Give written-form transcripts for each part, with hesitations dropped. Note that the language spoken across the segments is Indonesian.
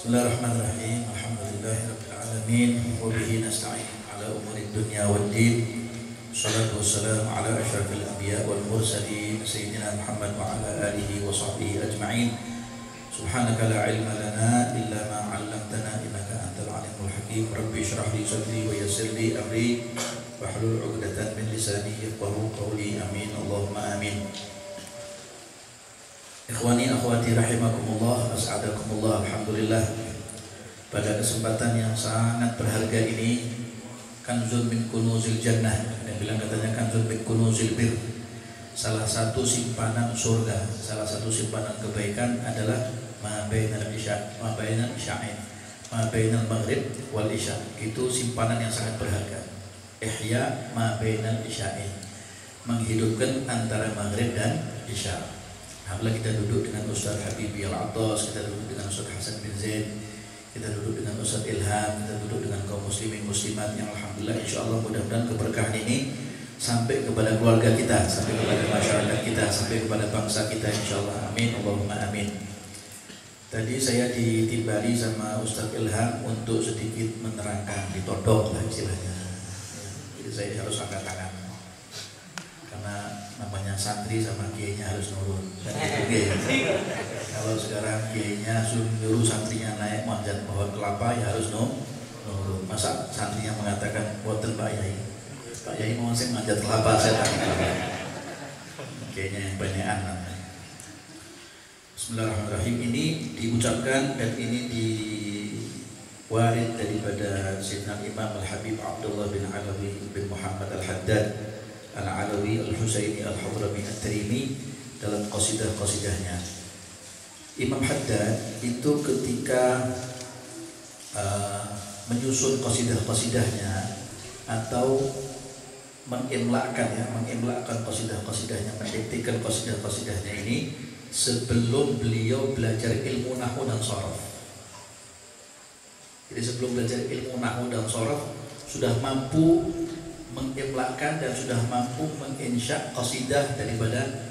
Bismillahirrahmanirrahim. Alhamdulillahirabbil alamin wa bihi nasta'in ala umuri dunya waddin. Shalatu wassalamu ala asyrafil anbiya wal mursalin sayyidina Muhammad wa ala alihi wa sahbihi ajma'in. Subhanaka la ilma lana illa ma 'allamtana innaka antal alimul hakim. Rabbi shrah li sadri wa yassir li amri wahlul 'uqdatam min lisani yafqahu qawli. Amin Allahumma amin. Ikhwani akhwati rahimakumullah, as'adakumullah. Alhamdulillah, pada kesempatan yang sangat berharga ini, kanzun min kunuzil jannah, yang bilang katanya kanzun min kunuzil bir, salah satu simpanan surga, salah satu simpanan kebaikan adalah ma bainal isya ma bainal isya'in ma bainal maghrib wal isya. Itu simpanan yang sangat berharga. Ihya ma bainal isya'in, menghidupkan antara maghrib dan isya. Alhamdulillah, kita duduk dengan Ustaz Habibi Al-Attas, kita duduk dengan Ustaz Hasan bin Zaid, kita duduk dengan Ustaz Ilham, kita duduk dengan kaum muslimin muslimat yang alhamdulillah insyaallah mudah-mudahan keberkahan ini sampai kepada keluarga kita, sampai kepada masyarakat kita, sampai kepada bangsa kita insyaallah. Amin Allahumma amin. Tadi saya ditimbali sama Ustaz Ilham untuk sedikit menerangkan, ditodong lah istilahnya. Jadi saya harus angkat tangan, karena namanya santri sama kiainya harus nurun. Kalau sekarang kiainya suruh santrinya naik manjat pohon kelapa, ya harus nurun. Masa santrinya mengatakan boten Pak Yai, Pak Yai mau sing manjat kelapa, saya tak. Kiainya yang banyakan namanya. Bismillahirrahmanirrahim. Ini diucapkan dan ini diwarid daripada Sayyidina Imam Al-Habib Abdullah bin Alawi bin Muhammad Al-Haddad Al-Alawi Al-Husaini Al-Hadrami At-Tarimi dalam qasidah-qasidahnya. Imam Haddad itu ketika menyusun qasidah-qasidahnya atau mengimlakkan qasidah-qasidahnya, mendiktikan qasidah-qasidahnya ini sebelum beliau belajar ilmu nahwu dan sharaf. Jadi sebelum belajar ilmu nahwu dan sharaf sudah mampu mengimlakkan dan sudah mampu menginsya qasidah daripada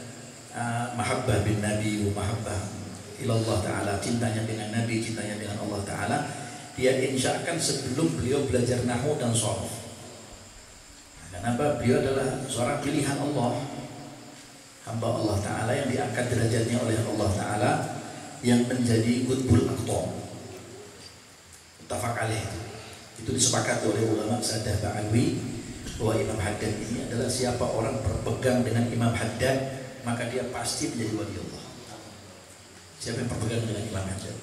mahabbah bin Nabi wa mahabbah ilallah ta'ala, cintanya dengan Nabi, cintanya dengan Allah ta'ala. Dia insyakan sebelum beliau belajar nahwu dan sharaf. Kenapa? Beliau adalah seorang pilihan Allah, hamba Allah ta'ala yang diangkat derajatnya oleh Allah ta'ala, yang menjadi qutbul aqtab. Muttafaq alaih, itu disepakati oleh ulama Sadah Ba'alwi bahwa Imam Haddad ini adalah siapa orang berpegang dengan Imam Haddad maka dia pasti menjadi wali Allah. Siapa yang berpegang dengan Imam Haddad?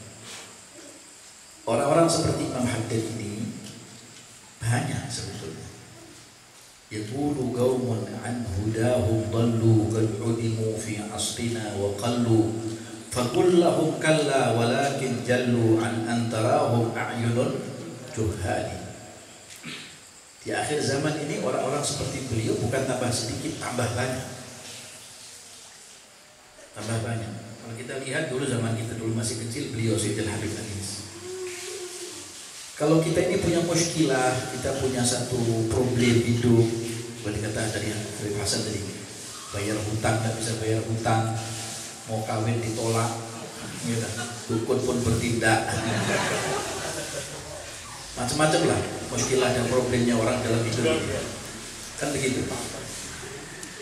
Orang-orang seperti Imam Haddad ini banyak sebetulnya. Yaqulu qaumun an hudahum dallu qad udimu fi asrina wa qallu faqul lahum kalla walakin jallu an antarahum a'yunun juhali. Di akhir zaman ini orang-orang seperti beliau bukan tambah sedikit, tambah banyak. Tambah banyak. Kalau kita lihat dulu zaman kita dulu masih kecil, beliau Sayyidil Habib Anis. Kalau kita ini punya muskilah, kita punya satu problem hidup, boleh kata tadi yang Habib Hasan tadi, bayar hutang nggak bisa bayar hutang, mau kawin ditolak, gitu. Dukun pun bertindak. Macam-macam lah muskilah dan problemnya orang dalam hidup ini. Kan begitu.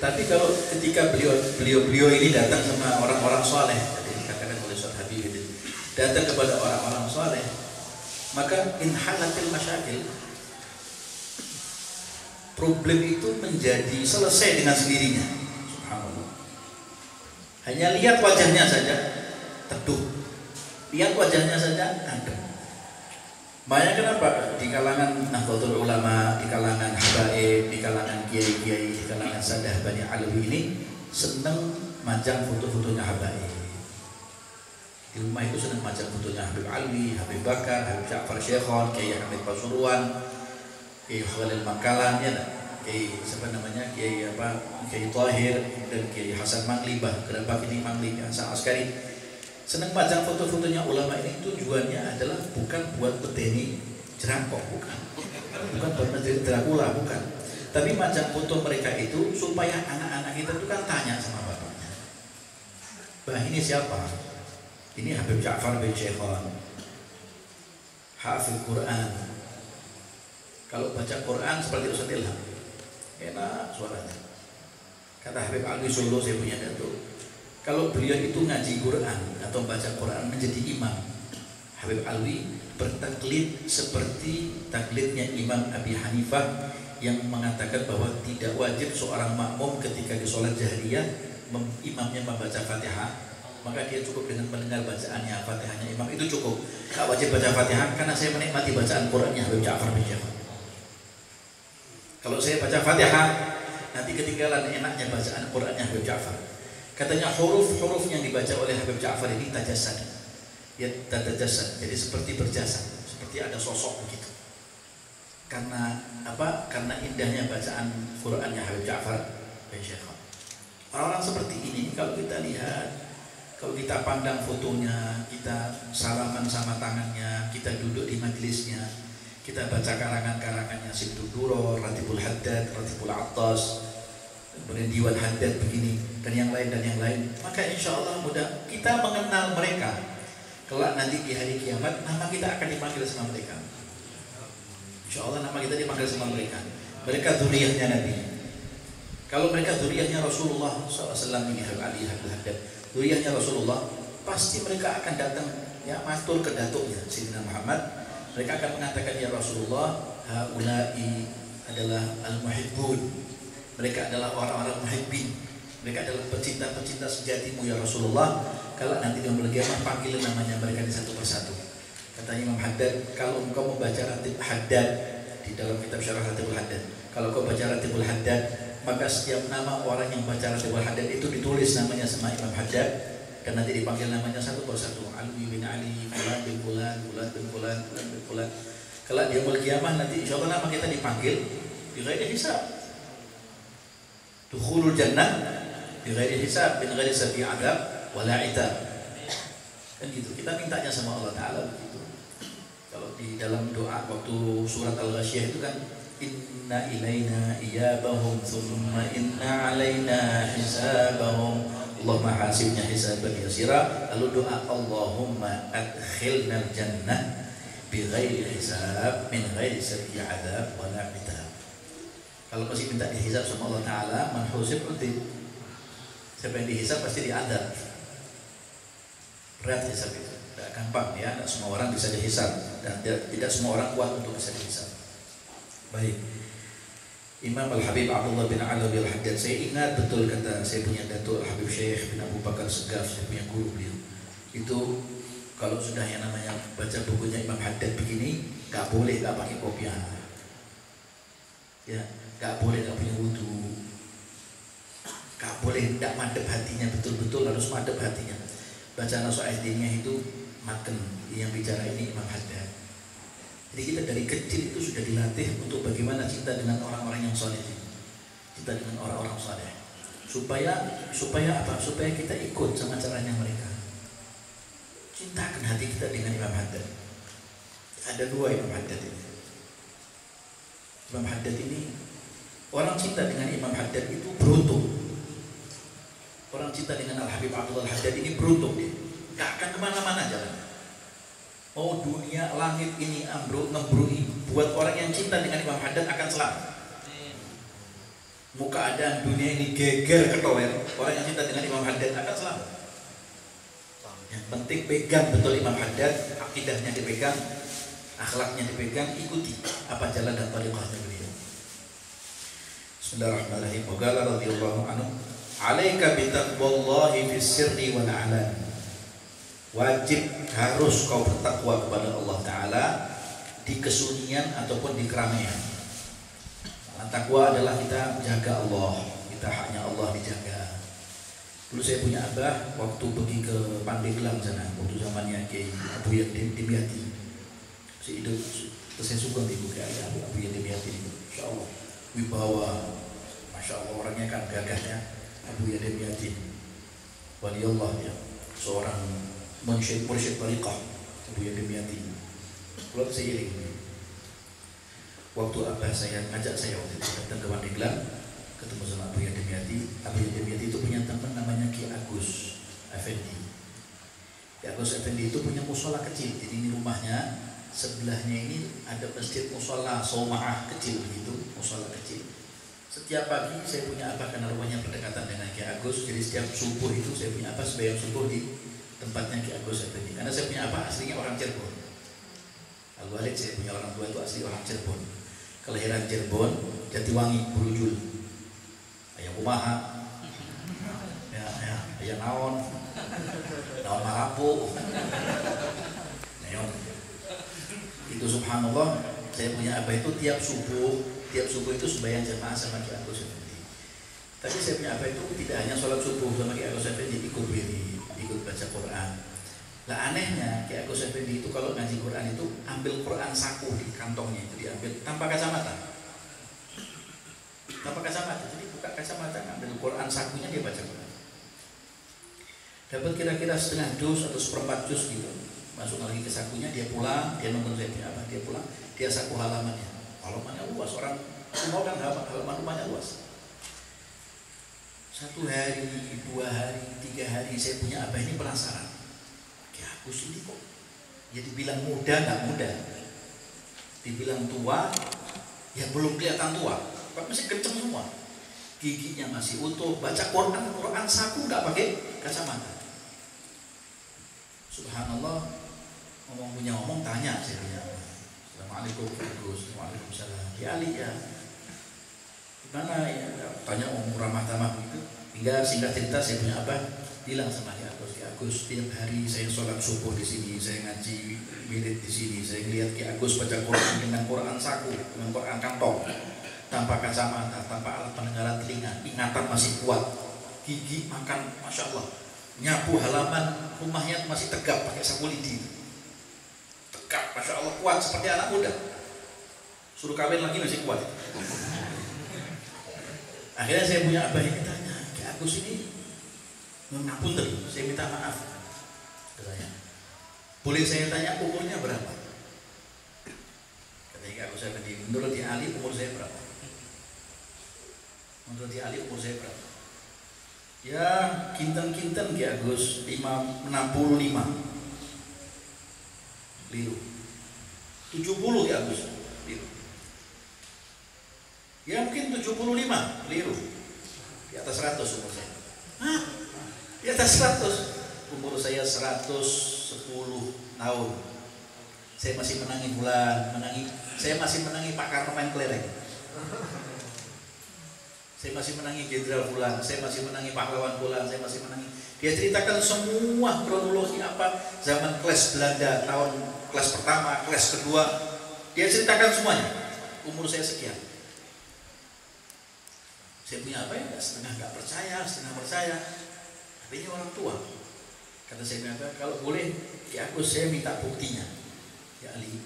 Tapi kalau ketika beliau ini datang sama orang-orang soleh, tadi dikatakan oleh Ustaz Habib itu, datang kepada orang-orang soleh, maka inhalatil masyakil, problem itu menjadi selesai dengan sendirinya. Subhanallah. Hanya lihat wajahnya saja teduh, lihat wajahnya saja adem. Banyak kenapa di kalangan Nahdlatul Ulama, di kalangan habaib, di kalangan kiai-kiai, di kalangan Sadah Bani Alawi ini senang majang foto-fotonya habaib. Di rumah itu senang majang fotonya Habib Alwi, Habib Bakar, Habib Ja'far Syekhon, Kiai Hamid Pasuruan, Kiai Khalil Mangkalan, ya, Kiai siapa namanya, Kiai Tahir dan Kiai Hasan Mangli, kenapa ini Mangli, Hasan Askari. Senang majang foto-fotonya ulama ini tujuannya adalah bukan buat peteni jerangkok, bukan buat peteni Dracula, bukan. Tapi majang foto mereka itu supaya anak-anak kita itu kan tanya sama bapaknya, bah ini siapa? Ini Habib Ja'far bin Syekhon, hafid Quran. Kalau baca Quran seperti Ustaz Ilham, enak suaranya. Kata Habib Alwi Solo, saya punya datuk, kalau beliau itu ngaji Quran atau baca Quran menjadi imam, Habib Alwi bertaklid seperti taklidnya Imam Abi Hanifah yang mengatakan bahwa tidak wajib seorang makmum ketika di sholat jahriyah imamnya membaca Fatihah, maka dia cukup dengan mendengar bacaannya Fatihahnya imam itu cukup. Tak wajib baca Fatihah karena saya menikmati bacaan Qurannya Habib Ja'far bin Jaafar. Kalau saya baca Fatihah nanti ketinggalan enaknya bacaan Qurannya Habib Ja'far. Katanya huruf-huruf yang dibaca oleh Habib Ja'far ini tajasad, ya tajasad, jadi seperti berjasa, seperti ada sosok begitu. Karena apa? Karena indahnya bacaan Qurannya Habib Ja'far bin Jaafar. Orang-orang seperti ini kalau kita lihat, kalau kita pandang fotonya, kita salaman sama tangannya, kita duduk di majelisnya, kita baca karangan-karangannya Sibtul Duror, Ratibul Haddad, Ratibul Attas, kemudian Diwan Haddad begini dan yang lain, maka insya Allah mudah kita mengenal mereka. Kelak nanti di hari kiamat nama kita akan dipanggil sama mereka. Insya Allah nama kita dipanggil sama mereka. Mereka dzurriyyahnya Nabi. Kalau mereka dzurriyyahnya Rasulullah SAW, ini Ali Haddad, dzurriyyahnya Rasulullah, pasti mereka akan datang ya matur ke datuknya Sayyidina Muhammad. Mereka akan mengatakan, ya Rasulullah, haula'i adalah al-muhibbun. Mereka adalah orang-orang muhibbin. Mereka adalah pecinta-pecinta sejatimu ya Rasulullah. Kalau nanti yang berkiamat panggil namanya mereka di satu persatu. Kata Imam Haddad, kalau engkau membaca Ratib Haddad di dalam kitab Syarah Ratibul Haddad, kalau kau baca Ratibul Haddad, maka setiap nama orang yang baca Ratibul Haddad itu ditulis namanya sama Imam Haddad dan nanti dipanggil namanya satu persatu. Alwi bin Ali, Fulan bin Fulan, Fulan bin Fulan, Fulan bin Fulan. Kalau dia berkiamat nanti insya Allah nama kita dipanggil di ghairi hisab. Dukhulul jannah bi ghairi hisab, bin ghairi sabi adab wala itab. Kan gitu. Kita mintanya sama Allah Taala begitu. Kalau di dalam doa waktu surat Al-Ghasyiyah itu kan inna ilaina iyabahum thumma inna alaina hisabahum. Allahumma hasibna hisaban yasira. Lalu doa Allahumma adkhilna al-jannah bi ghairi hisab min ghairi sabi adab wala itab. Kalau masih minta dihisab sama Allah Ta'ala, man husib udhib. Siapa yang dihisab pasti diadab. Berat hisab itu, tidak gampang ya, tidak semua orang bisa dihisab dan tidak semua orang kuat untuk bisa dihisab. Baik, Imam Al-Habib Abdullah bin Alawi Al-Haddad, saya ingat betul kata saya punya datuk Al-Habib Syekh bin Abu Bakar Segaf, saya punya guru beliau. Itu kalau sudah yang namanya baca bukunya Imam Haddad begini, gak boleh gak pakai kopiah. Ya, gak boleh gak punya wudu, gak boleh gak madep hatinya, betul-betul harus madep hatinya. Baca Naso Aidinnya itu makan, yang bicara ini Imam Haddad. Jadi kita dari kecil itu sudah dilatih untuk bagaimana cinta dengan orang-orang yang soleh, cinta dengan orang-orang soleh, supaya apa? Supaya kita ikut sama caranya mereka. Cintakan hati kita dengan Imam Haddad. Ada dua Imam Haddad ini. Imam Haddad ini, orang cinta dengan Imam Haddad itu beruntung. Orang cinta dengan Al-Habib Abdullah Al-Haddad ini beruntung dia. Gak akan kemana-mana jalan. Oh dunia langit ini ambruk ngembrui. Buat orang yang cinta dengan Imam Haddad akan selamat. Muka ada dunia ini geger ketoler. Orang yang cinta dengan Imam Haddad akan selamat. Yang penting pegang betul Imam Haddad, akidahnya dipegang, akhlaknya dipegang, ikuti apa jalan dan tariqahnya beliau. Bismillahirrahmanirrahim. Wa qala radhiyallahu anhu, alaika bitaqwallahi fis sirri wal alan. Wajib harus kau bertakwa kepada Allah Ta'ala di kesunyian ataupun di keramaian. Nah, takwa adalah kita jaga Allah, kita haknya Allah dijaga. Dulu saya punya abah waktu pergi ke Pandeglang sana, waktu zamannya Kiai Abu Yadim Dimyati. Si itu saya suka ibu Kiai Abu Yadim Dimyati, Insya Allah wibawa, Masya Allah orangnya kan gagahnya. Abu Yadim Dimyati, wali Allah ya, seorang mursyid tariqah Abu Yadim Dimyati. Kalau saya iring, waktu abah saya ngajak saya waktu itu datang ke Pandeglang, ketemu sama Abu Yadim Dimyati. Abu Yadim Dimyati itu punya teman namanya Ki Agus Effendi. Ki Agus Effendi itu punya musola kecil. Jadi ini rumahnya sebelahnya ini ada masjid musola Soma'ah kecil gitu, musola kecil. Setiap pagi saya punya apa, karena rumahnya berdekatan dengan Ki Agus, jadi setiap subuh itu saya punya apa sembahyang subuh di tempatnya Ki Agus Effendi. Karena saya punya apa aslinya orang Cirebon. Al-Walid saya punya orang tua itu asli orang Cirebon. Kelahiran Cirebon, Jatiwangi, Brujul. Ayah kumaha, ayah naon Malampu. Itu subhanallah, saya punya apa itu tiap subuh itu sembahyang jamaah sama Ki Agus Effendi. Tapi saya punya apa itu tidak hanya sholat subuh sama Ki Agus Effendi, ikut baca Quran. Lah anehnya Ki Agus Effendi itu kalau ngaji Quran itu ambil Quran saku di kantongnya, itu diambil tanpa kacamata. Jadi buka kacamata, ngambil Quran sakunya, dia baca Quran. Dapat kira-kira setengah juz atau seperempat juz gitu, masuk lagi ke sakunya, dia pulang, dia nonton saya punya apa, dia pulang, dia saku halamannya luas, orang rumah kan halaman rumahnya luas. 1 hari, 2 hari, 3 hari saya punya apa ini penasaran, Ki Agus ini kok ya dibilang muda nggak muda, dibilang tua ya belum kelihatan tua, kok masih kenceng semua, giginya masih utuh, baca Quran saku nggak pakai kacamata. Subhanallah, ngomong tanya saya punya, Assalamualaikum Gus, Waalaikumsalam. Ya Ali ya, gimana ya? Tanya ramah tamah gitu. Hingga singkat cerita saya punya apa? Bilang sama Ki Agus, tiap hari saya sholat subuh di sini, saya ngaji wirid di sini, saya lihat Ki Agus baca Quran dengan Quran saku, dengan Quran kantong, tanpa kacamata, tanpa alat pendengaran telinga, ingatan masih kuat, gigi makan, masya Allah, nyapu halaman rumahnya masih tegap pakai sapu lidi. Masya Allah kuat seperti anak muda. Suruh kawin lagi masih kuat. Akhirnya saya punya abah ini tanya, Ki Agus ini ngapunten, saya minta maaf. Katanya, boleh saya tanya umurnya berapa? Katanya Ki Agus saya berdiri, menurut Ki Ali umur saya berapa? Ya kinten Ki Agus 65 liru, 70 ya Agus liru, ya mungkin 75 liru, di atas 100 umur saya. Di atas 100, umur saya 110 tahun. Saya masih menangi bulan, saya masih menangi Pak Karno main kelereng, saya masih menangi Jenderal Bulan, saya masih menangi pahlawan Bulan, saya masih menangi. Dia ceritakan semua kronologi apa zaman kelas Belanda, tahun kelas pertama, kelas kedua, dia ceritakan semuanya. Umur saya sekian. Saya punya apa ya? Setengah percaya. Tapi ini orang tua. Kata saya, kalau boleh, ya aku saya minta buktinya. Ya Ali,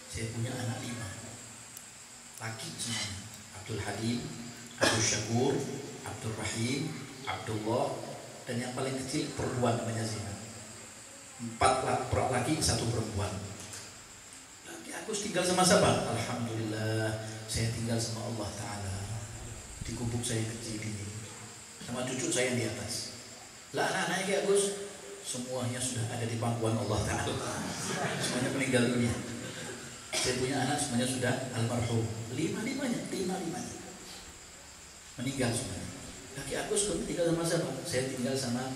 saya punya anak 5, laki semuanya. Abdul Hadim, Abdul Syakur, Abdul Rahim, Abdullah, dan yang paling kecil perempuan namanya Zina. 4 laki, 1 perempuan. Lagi aku tinggal sama siapa? Alhamdulillah, saya tinggal sama Allah Ta'ala. Di gubuk saya kecil ini, sama cucu saya yang di atas. Lah anak-anaknya kayak Gus, semuanya sudah ada di pangkuan Allah Ta'ala. Semuanya meninggal dunia. Saya punya anak semuanya sudah almarhum. 5-5-nya meninggal semuanya. Laki aku sebelum tinggal sama siapa? Saya tinggal sama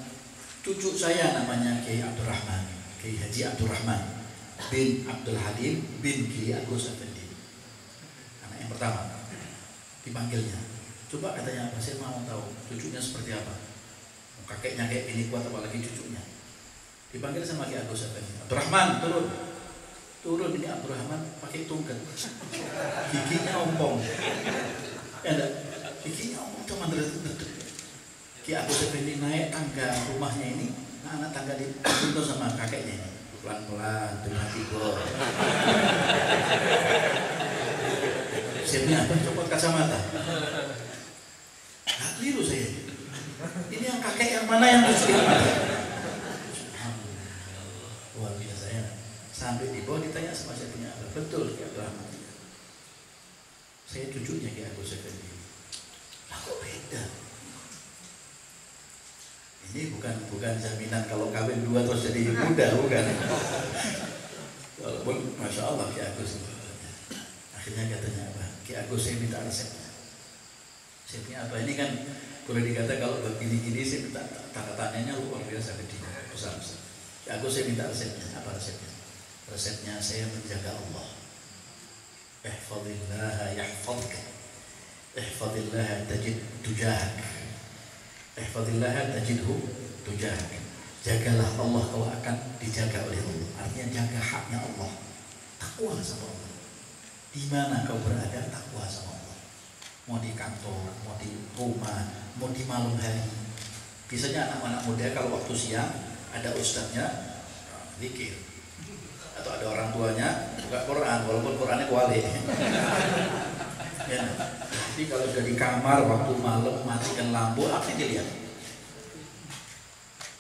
cucu saya namanya Kiai Abdurrahman, Kiai Haji Abdurrahman bin Abdul Halim bin Kiai Agus Effendi. Anak yang pertama dipanggilnya. Coba katanya apa? Saya mau tahu cucunya seperti apa. Kakeknya kayak ini kuat, apalagi cucunya. Dipanggil sama Kiai Agus Effendi. Abdurrahman turun ini Abdurrahman pakai tunggal. Giginya ompong. Giginya ompong cuma deret-deret. Ki Agus Effendi naik tangga rumahnya ini, anak tangga dituntun sama kakeknya ini, pelan-pelan dengan tidur. Saya punya apa? Copot kacamata. Nggak keliru saya. Ini yang kakek yang mana yang lucu yang mana? Luar biasa ya. Sampai di bawah ditanya sama saya punya apa? Betul Ki Abdurrahman. Saya cucunya Ki Agus Effendi. Lah kok beda? Ini bukan jaminan kalau kawin 2 terus jadi muda, bukan. Walaupun Masya Allah Ki Agus. Akhirnya katanya apa? Ki Agus saya minta resepnya. Resepnya apa? Ini kan boleh dikata kalau begini-gini saya minta tanda tanyanya luar biasa gede besar-besar. Ki Agus saya minta resepnya. Apa resepnya? Resepnya saya menjaga Allah. Ihfadillah yahfadka. Ihfadillah tajid tujahak. Ihfadillah tajidhu tujahak. Jagalah Allah, kau akan dijaga oleh Allah. Artinya jaga haknya Allah. Takwa sama Allah. Di mana kau berada, takwa sama Allah. Mau di kantor, mau di rumah, mau di malam hari. Biasanya anak-anak muda kalau waktu siang ada ustadznya zikir, atau ada orang tuanya buka Quran, walaupun Qurannya kuali. Ya. Jadi kalau sudah di kamar waktu malam matikan lampu, apa yang dilihat?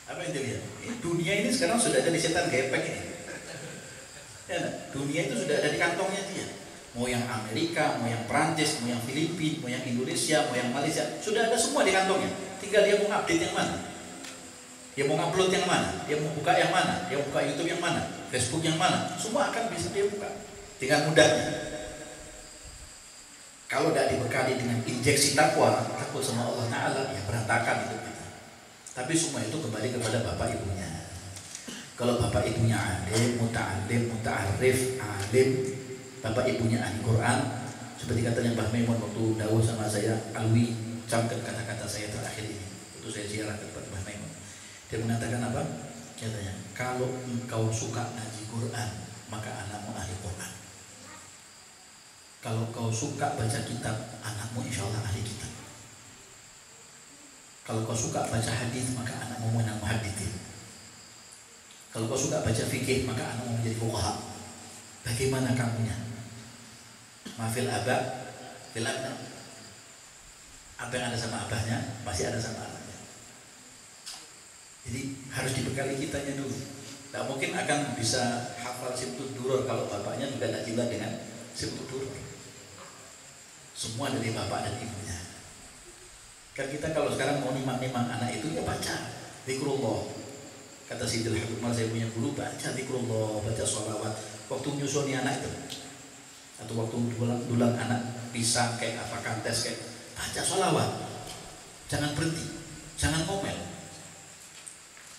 Apa yang dilihat? Dunia ini sekarang sudah ada di setan gepek ini. Ya, dunia itu sudah ada di kantongnya dia. Mau yang Amerika, mau yang Prancis, mau yang Filipina, mau yang Indonesia, mau yang Malaysia, sudah ada semua di kantongnya. Tinggal dia mau update yang mana, dia mau upload yang mana, dia mau buka yang mana, dia mau buka YouTube yang mana, Facebook yang mana, semua akan bisa dia buka dengan mudahnya. Kalau tidak dibekali dengan injeksi takwa, takut sama Allah Ta'ala, ya berantakan hidup kita. Tapi semua itu kembali kepada bapak ibunya. Kalau bapak ibunya alim, muta'alim, muta'arif, alim, bapak ibunya ahli Quran, seperti katanya Mbah Maimun waktu dawuh sama saya, alwi camkan kata-kata saya terakhir ini. Itu saya ziarah kepada Mbah Maimun. Dia mengatakan apa? Katanya, kalau engkau suka ngaji Quran, maka anakmu ahli Quran. Kalau kau suka baca kitab, anakmu insya Allah ahli kitab. Kalau kau suka baca hadis, maka anakmu menang muhadditsin. Kalau kau suka baca fikih, maka anakmu menjadi fuqaha. Bagaimana kamunya? Mafil abah, fil abna. Apa yang ada sama abahnya, masih ada sama anaknya. Jadi harus dibekali kitanya dulu. Tidak mungkin akan bisa hafal Simtud Duror kalau bapaknya juga tidak gila dengan Simtud Duror. Semua dari bapak dan ibunya. Kan kita kalau sekarang mau nimang-nimang anak itu ya baca zikrullah. Kata Sidil Habib Umar, saya punya guru, baca zikrullah, baca sholawat. Waktu nyusuni anak itu, atau waktu dulang anak pisang kayak apa kantes kayak, baca sholawat. Jangan berhenti, jangan ngomel.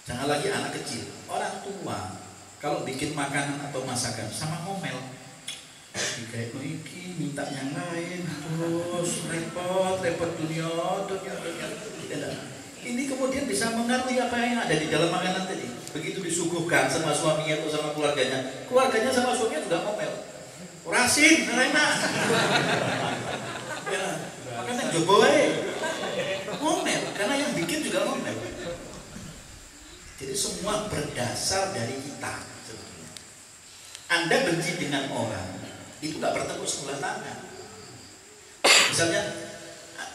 Jangan lagi anak kecil, orang tua kalau bikin makanan atau masakan sama ngomel. Kayak iki minta yang lain, terus repot dunia. Ini kemudian bisa mengaruhi apa yang ada di dalam makanan tadi. Begitu disuguhkan sama suaminya atau sama keluarganya sama suaminya juga ngomel. Rasin, enak. Ya, makanya jogoe ngomel, karena yang bikin juga ngomel. Jadi semua berdasar dari kita sebetulnya. Anda benci dengan orang, itu nggak bertepuk sebelah tangan. Misalnya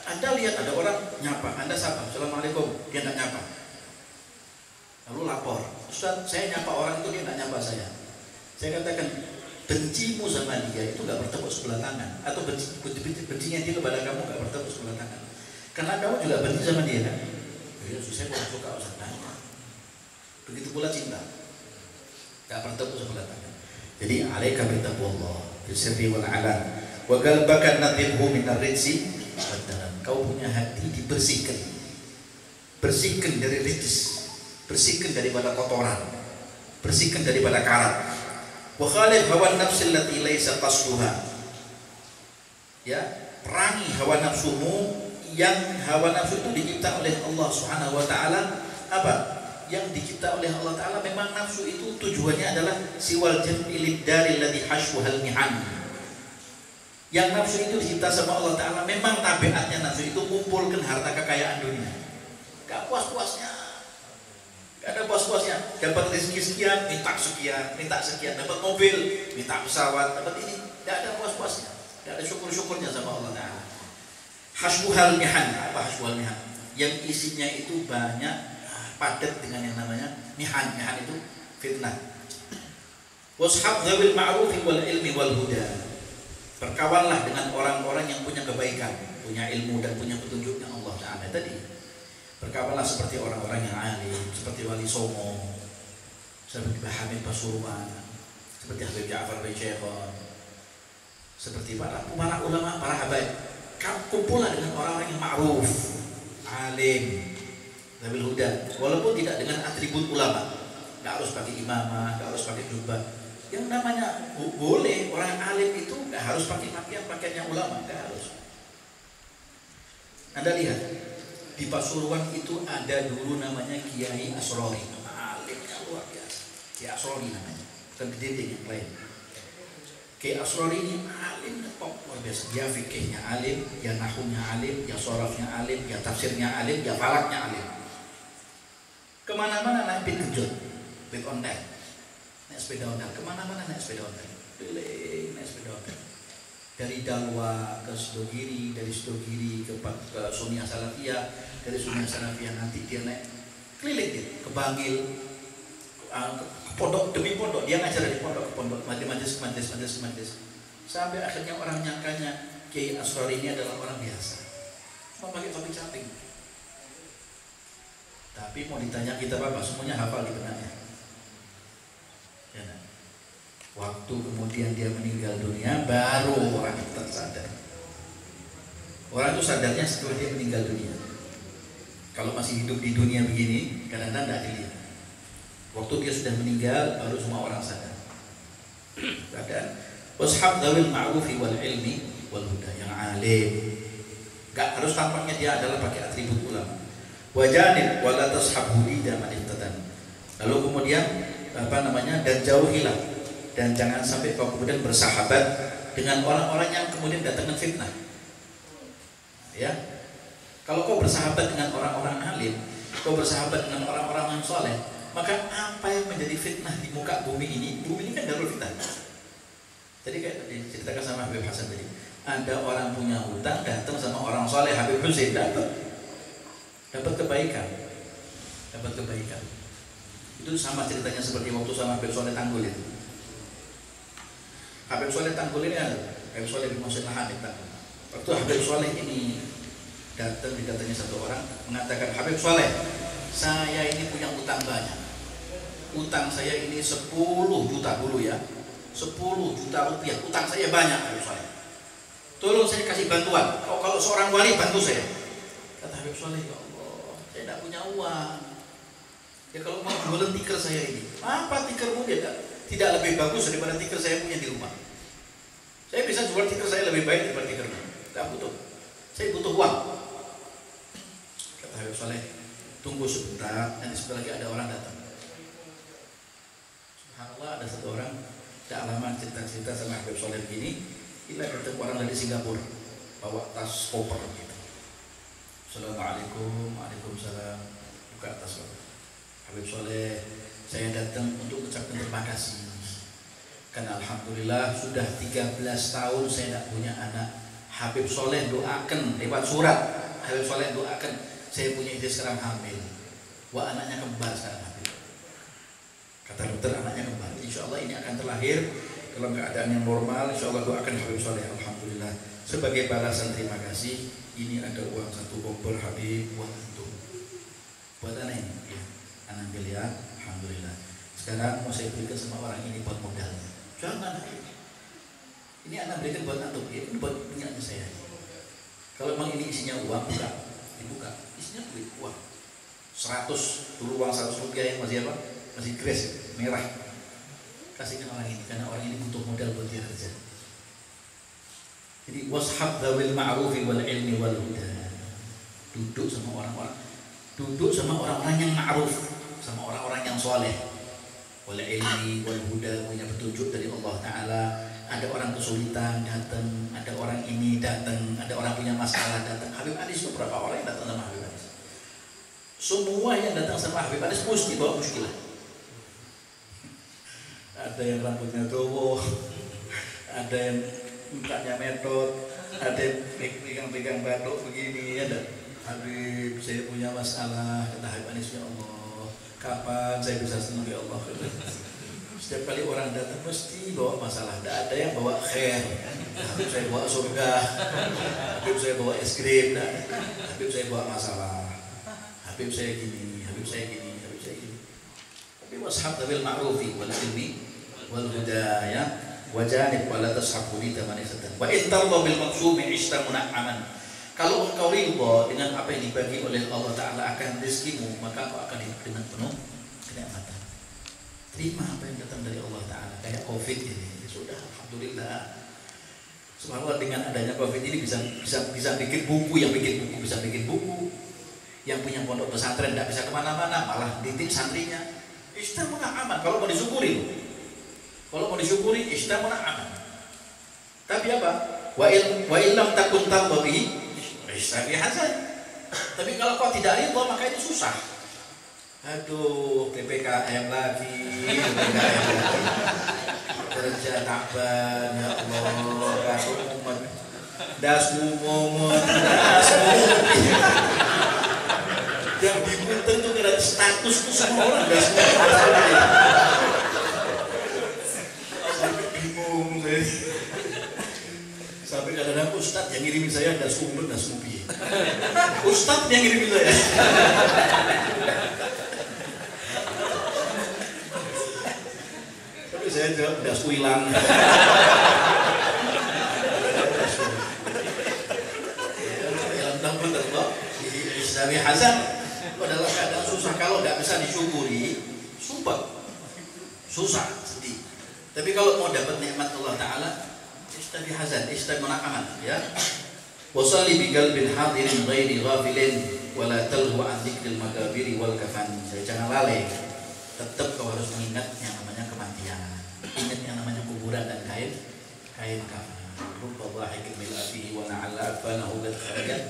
Anda lihat ada orang nyapa, Anda sapa, Assalamualaikum, dia nggak nyapa, lalu lapor, Ustaz, saya nyapa orang itu, dia nggak nyapa saya. Saya katakan, bencimu sama dia itu nggak bertepuk sebelah tangan, atau bencinya dia kepada kamu nggak bertepuk sebelah tangan, karena kamu juga benci sama dia kan? Ya, saya kurang suka Ustaz. Begitu pula cinta, nggak bertepuk sebelah tangan. Jadi alaika bitaqwallah bisirri wal alan wa qalbaka nadhibhu min ar-rijsi wad-dalam. Kau punya hati dibersihkan, bersihkan dari rijs, bersihkan daripada kotoran, bersihkan daripada karat. Wa khalif hawa nafsi allati laisa qasduha. Ya, perangi hawa nafsumu yang hawa nafsu itu dicipta oleh Allah Subhanahu wa taala. Apa? Yang dicipta oleh Allah Ta'ala memang nafsu itu tujuannya adalah siwal jam'ilid dari ladhi hashwahal mihan. Yang nafsu itu dicipta sama Allah Ta'ala memang tabiatnya nafsu itu kumpulkan harta kekayaan dunia. Gak puas-puasnya, gak ada puas-puasnya. Dapat rezeki sekian, minta sekian, dapat mobil, minta pesawat, dapat ini, gak ada puas-puasnya, gak ada syukur-syukurnya sama Allah Ta'ala. Hashwahal mihan, apa hashwahal mihan? Yang isinya itu banyak, padat dengan yang namanya mihan. Mihan itu fitnah. Washab dzawil ma'rufi wal ilmi wal huda. Berkawanlah dengan orang-orang yang punya kebaikan, punya ilmu dan punya petunjuknya Allah Ta'ala tadi. Berkawanlah seperti orang-orang yang alim, seperti Wali Songo, seperti Mbah Hamid Pasuruan, seperti Habib Ja'far bin Syekhon, seperti para ulama, para habaib. Kumpulah dengan orang-orang yang ma'ruf, alim, Nabil Huda, walaupun tidak dengan atribut ulama. Nggak harus pakai imamah, nggak harus pakai jubah. Yang namanya boleh orang alim itu nggak harus pakai pakaiannya ulama, nggak harus. Anda lihat di Pasuruan itu ada dulu namanya Kiai Asrori, alimnya luar biasa. Kiai Asrori namanya, bukan Kedede yang lain. Kiai Asrori ini alim top luar biasa. Dia fikihnya alim, dia nahwunya alim, dia sorafnya alim, dia tafsirnya alim, dia falaknya alim. Kemana-mana naik pit kejut, pit ondel, naik sepeda ondel. Kemana-mana naik sepeda ondel, keliling naik sepeda ondel. Dari Dalwa ke Sidogiri, dari Sidogiri ke Sunia Salafiyah, dari Sunia Salafiyah nanti dia naik keliling dia ke Bangil, ke pondok demi pondok, dia ngajar dari pondok ke pondok, majelis sampai akhirnya orang nyangkanya Kiai Asrori ini adalah orang biasa, cuma pakai topi caping. Tapi mau ditanya kita apa, semuanya hafal di benaknya. Ya, nah. Waktu kemudian dia meninggal dunia, baru orang itu tersadar. Orang itu sadarnya setelah dia meninggal dunia. Kalau masih hidup di dunia begini, kadang-kadang tidak dilihat. Waktu dia sudah meninggal, baru semua orang sadar. Keadaan washab dzawil ma'rufi wal ilmi wal huda, yang alim. Gak harus tampaknya dia adalah pakai atribut ulama. Wajanib wala tashabhu ida man ihtadan. Lalu kemudian dan jauhilah, dan jangan sampai kau kemudian bersahabat dengan orang-orang yang kemudian datangkan fitnah. Ya. Kalau kau bersahabat dengan orang-orang alim, kau bersahabat dengan orang-orang yang soleh, maka apa yang menjadi fitnah di muka bumi ini kan darul fitnah. Jadi kayak tadi ceritakan sama Habib Hasan tadi, ada orang punya hutang datang sama orang soleh, Habib Husain dapat kebaikan. Itu sama ceritanya seperti waktu sama Habib Soleh Tanggul itu. Habib Soleh Tanggul ini Habib Soleh bin Muhsin Al-Hanif. Waktu Habib Soleh ini didatangi satu orang mengatakan, Habib Soleh, saya ini punya utang banyak. Utang saya ini 10 juta dulu ya, 10 juta rupiah. Utang saya banyak, Habib Soleh. Tolong saya kasih bantuan. Kalau seorang wali bantu saya. Kata Habib Soleh, ya Allah, saya tidak punya uang. Ya kalau mau jualan tikar saya ini, apa tikarmu dia tidak lebih bagus daripada tikar saya punya di rumah. Saya bisa jual tikar saya lebih baik daripada tikarmu. Tidak butuh. Saya butuh uang. Kata Habib Soleh, tunggu sebentar, nanti sebentar lagi ada orang datang. Subhanallah, ada satu orang tidak lama cerita-cerita sama Habib Soleh begini, kita ketemu orang dari Singapura bawa tas koper gitu. Assalamualaikum, waalaikumsalam. Buka tas koper. Habib Soleh, saya datang untuk ucapkan terima kasih. Karena alhamdulillah sudah 13 tahun saya tidak punya anak. Habib Soleh doakan lewat surat. Habib Soleh doakan saya punya istri sekarang hamil. Wah, anaknya kembar sekarang Habib. Kata dokter anaknya kembar. Insya Allah ini akan terlahir dalam keadaan yang normal. Insya Allah doakan Habib Soleh. Alhamdulillah. Sebagai balasan terima kasih, ini ada uang 1 koper Habib buat antum. Buat anak ini. Ya. Anak ambil ya. Alhamdulillah. Sekarang mau saya berikan sama orang ini buat modalnya. Jangan. Ini anak berikan buat antum. Ya, ini buat punyanya saya. Kalau memang ini isinya uang, dibuka. Isinya duit uang. 100 dulu, uang 100 rupiah yang masih apa? Masih kres, merah. Kasihkan orang ini karena orang ini butuh modal buat dia kerja. Jadi washab dzawil ma'rufi wal ilmi wal huda. Duduk sama orang-orang yang ma'ruf, sama orang-orang yang soleh. Wal ilmi wal huda, punya petunjuk dari Allah Ta'ala. Ada orang kesulitan datang, ada orang ini datang, ada orang punya masalah datang. Habib Anis itu berapa orang yang datang sama Habib Anis? Semua yang datang sama Habib Anis mesti bawa muskilah. Ada yang rambutnya tua, ada yang mukanya metot, ada yang pegang batuk begini. Ada Habib, saya punya masalah. Kata Habib Anis, ya Allah, kapan saya bisa senang ya Allah? Setiap kali orang datang mesti bawa masalah. Tidak ada yang bawa khair. Habib saya bawa surga, Habib saya bawa es krim, Habib saya bawa masalah. Habib saya gini, Habib saya gini, Habib saya gini. Tapi washab dzawil ma'rufi wal ilmi wal hudaya wajanib wala tashabuni tamanisatan wa in tarda bil maqsumi istamuna aman. Kalau engkau ridha dengan apa yang dibagi oleh Allah Ta'ala akan rezekimu, maka kau akan hidup dengan penuh kenikmatan. Terima apa yang datang dari Allah Ta'ala. Kayak COVID ini, sudah alhamdulillah. Subhanallah, dengan adanya COVID ini bisa bikin buku, yang bikin buku bisa bikin buku, yang punya pondok pesantren tidak bisa kemana-mana, malah didik santrinya. Istamuna aman. Kalau mau disyukuri, istamuna aman. Tapi apa? Wa illam takun tarbabi Istamuna hasan. Tapi kalau kau tidak ridha maka itu susah. Aduh, PPKM lagi. Kerja takban, ya Allah, kasih umat. Dasmu momot. Yang diputer tuh kira status tuh semua orang dasmu. Sampai bingung saya. Sampai kadang-kadang Ustadz yang ngirimin saya dasmu piye. Ustadz yang ngirimin saya. Tapi saya jawab dasmu hilang. Islami hasan adalah keadaan susah, kalau nggak bisa disyukuri, susah, sedih. Tapi kalau mau dapat nikmat Allah Ta'ala, istabi hazan, istamuna aman, ya. Wasalli bi qalbin hadirin ghairi ghafilin wala talhu an dzikril makabiri wal kafan. Jangan lalai. Tetap kau harus mengingat yang namanya kematian. Ingat yang namanya kuburan dan kain kafan. Rubba dhahikin bil afihi wa na'alla afanahu qad kharajat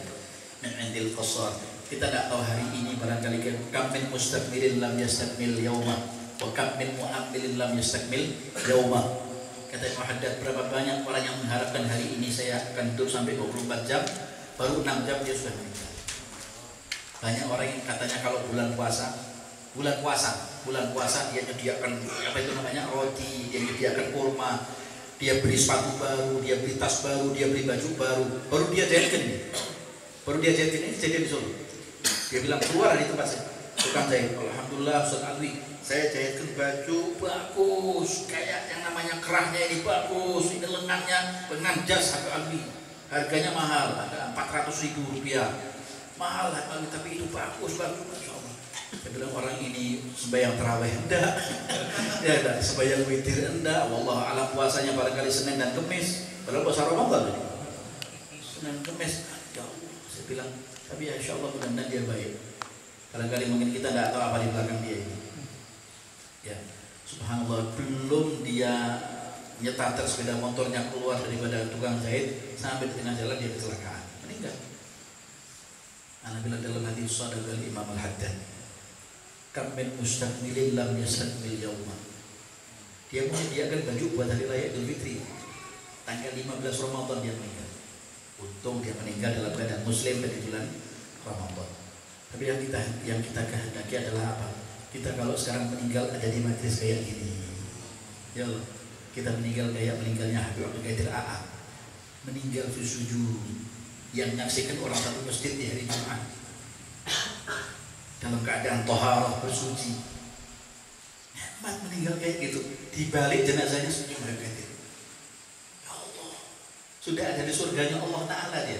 min 'indil qasar. Kita tidak tahu hari ini barangkali kam min mustakmilin lam yastakmil yauma wa kam min mu'ammilin lam yastakmil yauma. Kata Imam Haddad, berapa banyak orang yang mengharapkan hari ini saya akan hidup sampai 24 jam, baru 6 jam dia sudah meninggal. Banyak orang yang katanya kalau bulan puasa dia menyediakan apa itu namanya roti, dia menyediakan kurma, dia beli sepatu baru, dia beli tas baru, dia beli baju baru dia jahitkan ini. Jadi di Solo. Dia bilang keluar dari tempat saya, tukang jahit. Alhamdulillah Ustaz Alwi, saya jahitkan baju bagus, kayak yang namanya kerahnya ini bagus, ini lengan jas Habib Alwi, harganya mahal, ada 400.000 rupiah, mahal Habib Alwi, tapi itu bagus, Masya Allah. Saya bilang orang ini sembahyang tarawih enggak, ya enggak, sembahyang witir enggak, wallah alam puasanya barangkali Senin dan Kamis, padahal puasa Ramadan ini, Senin Kamis, ya Allah. Saya bilang, tapi ya insya Allah mudah-mudahan dia baik. Barangkali mungkin kita tidak tahu apa di belakang dia ini. Ya, subhanallah, belum dia nyetar sepeda motornya keluar daripada tukang jahit, sampai di tengah jalan dia kecelakaan, meninggal. Ana bilang dalam hadis sadaqal Imam Al-Haddad, kam min mustakmilin lam yastakmil yauma. Dia menyediakan baju buat hari raya Idul Fitri, tanggal 15 Ramadan dia meninggal. Untung dia meninggal dalam keadaan muslim pada bulan Ramadan. Tapi yang kita kehendaki adalah apa? Kita kalau sekarang meninggal ada di majlis kayak gini, ya Allah, kita meninggal kayak meninggalnya Habib Abdul Qadir AA, meninggal fi sujud, yang menyaksikan orang satu masjid di hari Jumat dalam keadaan toharah bersuci. Nikmat meninggal kayak gitu, di balik jenazahnya senyum Habib Qadir. Ya Allah, sudah ada di surganya Allah Ta'ala dia.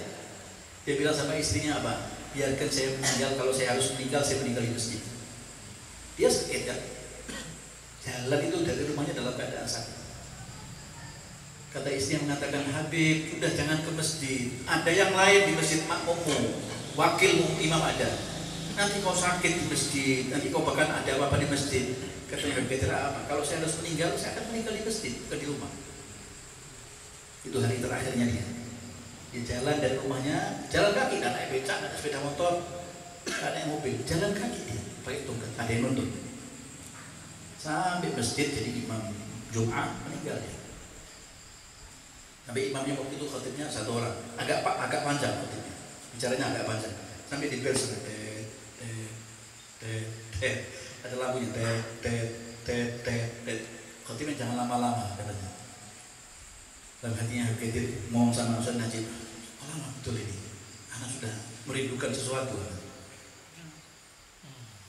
Dia bilang sama istrinya apa? Biarkan saya meninggal, kalau saya harus meninggal, saya meninggal di masjid. Dia sakit kan? Jalan itu dari rumahnya dalam keadaan sakit. Kata istrinya mengatakan, Habib, sudah jangan ke masjid. Ada yang lain di masjid makmummu, wakilmu, imam ada. Nanti kau sakit di masjid, nanti kau bahkan ada apa-apa di masjid. Katanya Habib Qadir apa? Kalau saya harus meninggal, saya akan meninggal di masjid, bukan di rumah. Itu hari terakhirnya dia. Dia jalan dari rumahnya, jalan kaki, tidak naik becak, tidak ada sepeda motor, tidak naik mobil, jalan kaki dia, pakai tongkat, ada yang nuntun. Sampai masjid jadi imam Jumat, meninggal dia. Tapi imamnya waktu itu khatibnya satu orang, agak panjang khatibnya, bicaranya agak panjang, sampai di bel ada lagunya, khatibnya jangan lama-lama katanya. Dalam hatinya Habib Qadir ngomong sama Ustaz Najib, lama betul ini, anak sudah merindukan sesuatu,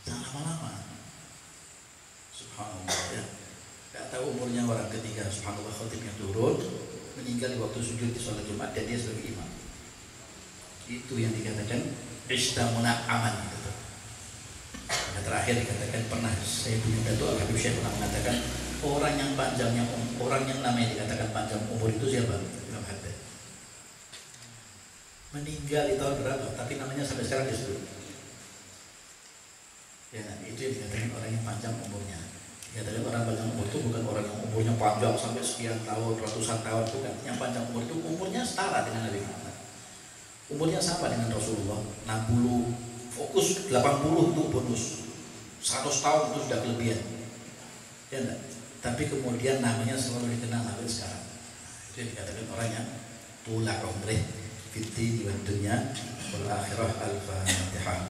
jangan lama-lama. Subhanallah, ya. Gak nggak tahu umurnya orang ketiga. Subhanallah, khotibnya turun, meninggal di waktu sujud di sholat Jumat dan dia sebagai imam. Itu yang dikatakan istamuna aman gitu. Dan terakhir dikatakan pernah saya punya datuk Al-Habib Syekh pernah mengatakan orang yang namanya dikatakan panjang umur itu siapa? Imam Haddad. Meninggal di tahun berapa? Tapi namanya sampai sekarang disebut. Ya, itu yang dikatakan orang yang panjang umurnya. Dikatakan orang panjang umur itu bukan orang yang umurnya panjang sampai sekian tahun, ratusan tahun, bukan. Yang panjang umur itu umurnya setara dengan Nabi Muhammad. Umurnya sama dengan Rasulullah, 60, fokus 80 itu bonus. 100 tahun itu sudah kelebihan. Ya enggak? Tapi kemudian namanya selalu dikenal sampai sekarang. Itu yang dikatakan orang yang tula umrih fitri di dunia wal akhirah. Al-Fatihah.